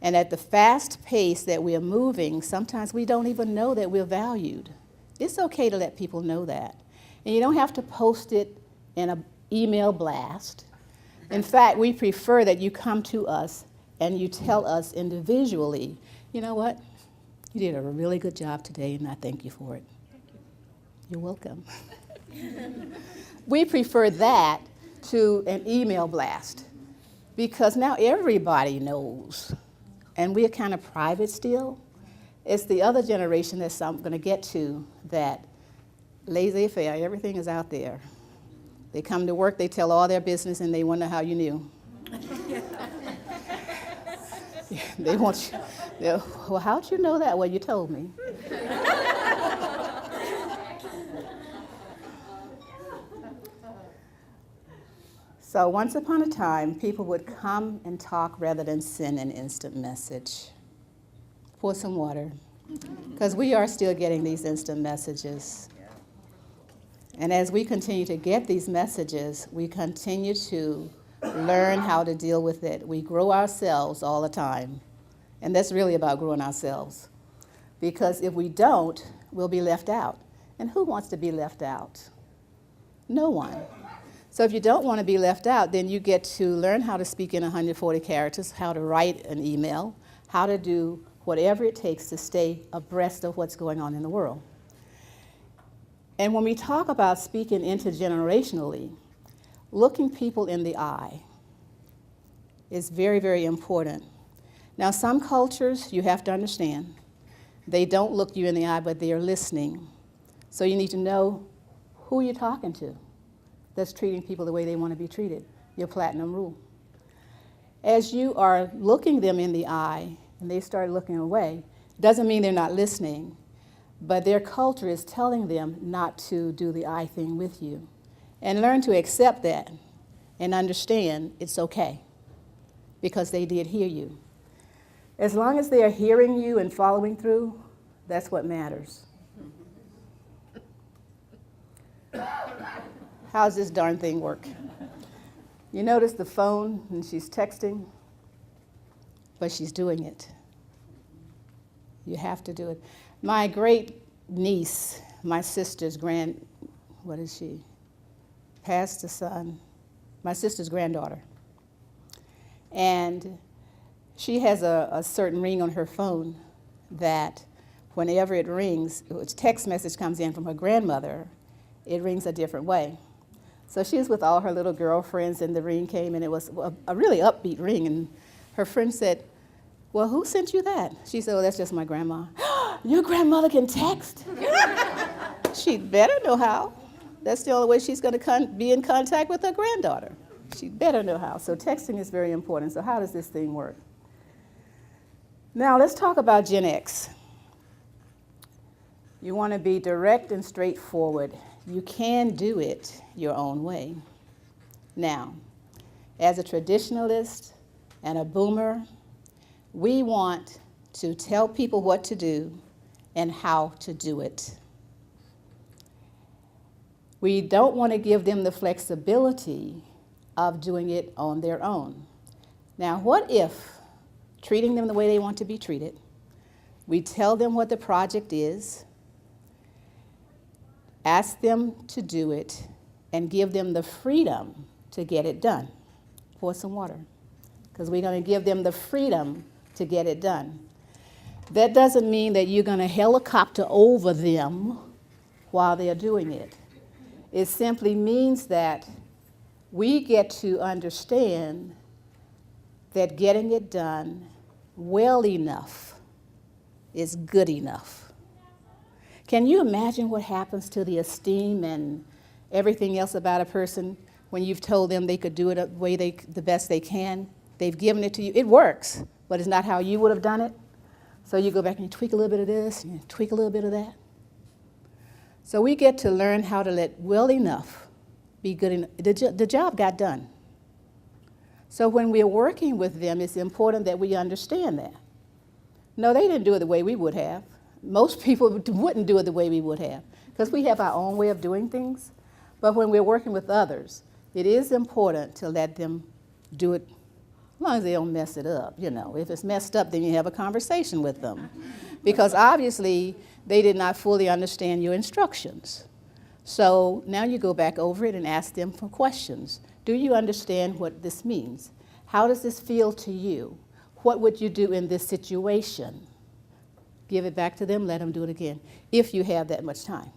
And at the fast pace that we are moving, sometimes we don't even know that we're valued. It's okay to let people know that. And you don't have to post it in an email blast. In fact, we prefer that you come to us and you tell us individually, you know what, you did a really good job today and I thank you for it. You're welcome. We prefer that to an email blast because now everybody knows. And we're kind of private still. It's the other generation that I'm going to get to that laissez-faire, everything is out there. They come to work, they tell all their business, and they wonder how you knew. They want you, well, how'd you know that? Well, you told me. So once upon a time, people would come and talk rather than send an instant message. Pour some water, because we are still getting these instant messages. And as we continue to get these messages, we continue to learn how to deal with it. We grow ourselves all the time. And that's really about growing ourselves. Because if we don't, we'll be left out. And who wants to be left out? No one. So if you don't want to be left out, then you get to learn how to speak in 140 characters, how to write an email, how to do whatever it takes to stay abreast of what's going on in the world. And when we talk about speaking intergenerationally, looking people in the eye is very, very important. Now, some cultures, you have to understand, they don't look you in the eye, but they are listening. So you need to know who you're talking to that's treating people the way they want to be treated, your platinum rule. As you are looking them in the eye and they start looking away, doesn't mean they're not listening, but their culture is telling them not to do the eye thing with you. And learn to accept that and understand it's okay because they did hear you. As long as they are hearing you and following through, that's what matters. How's this darn thing work? You notice the phone and she's texting, but she's doing it. You have to do it. My great niece, my sister's passed a son, my sister's granddaughter. And she has a certain ring on her phone that whenever it rings, a text message comes in from her grandmother, it rings a different way. So she was with all her little girlfriends and the ring came and it was a really upbeat ring. And her friend said, well, who sent you that? She said, oh, that's just my grandma. Your grandmother can text? She'd better know how. That's the only way she's going to be in contact with her granddaughter. She'd better know how. So texting is very important. So how does this thing work? Now let's talk about Gen X. You want to be direct and straightforward. You can do it your own way. Now, as a traditionalist and a boomer, we want to tell people what to do and how to do it. We don't want to give them the flexibility of doing it on their own. Now, what if, treating them the way they want to be treated, we tell them what the project is, ask them to do it, and give them the freedom to get it done. Pour some water, because we're going to give them the freedom to get it done. That doesn't mean that you're going to helicopter over them while they're doing it. It simply means that we get to understand that getting it done well enough is good enough. Can you imagine what happens to the esteem and everything else about a person when you've told them they could do it the best they can? They've given it to you. It works, but it's not how you would have done it. So you go back and you tweak a little bit of this, and you tweak a little bit of that. So we get to learn how to let well enough be good enough. The job got done. So when we're working with them, it's important that we understand that. No, they didn't do it the way we would have. Most people wouldn't do it the way we would have, because we have our own way of doing things. But when we're working with others, it is important to let them do it As long as they don't mess it up, you know. If it's messed up, then you have a conversation with them. Because obviously, they did not fully understand your instructions. So now you go back over it and ask them for questions. Do you understand what this means? How does this feel to you? What would you do in this situation? Give it back to them, let them do it again, if you have that much time.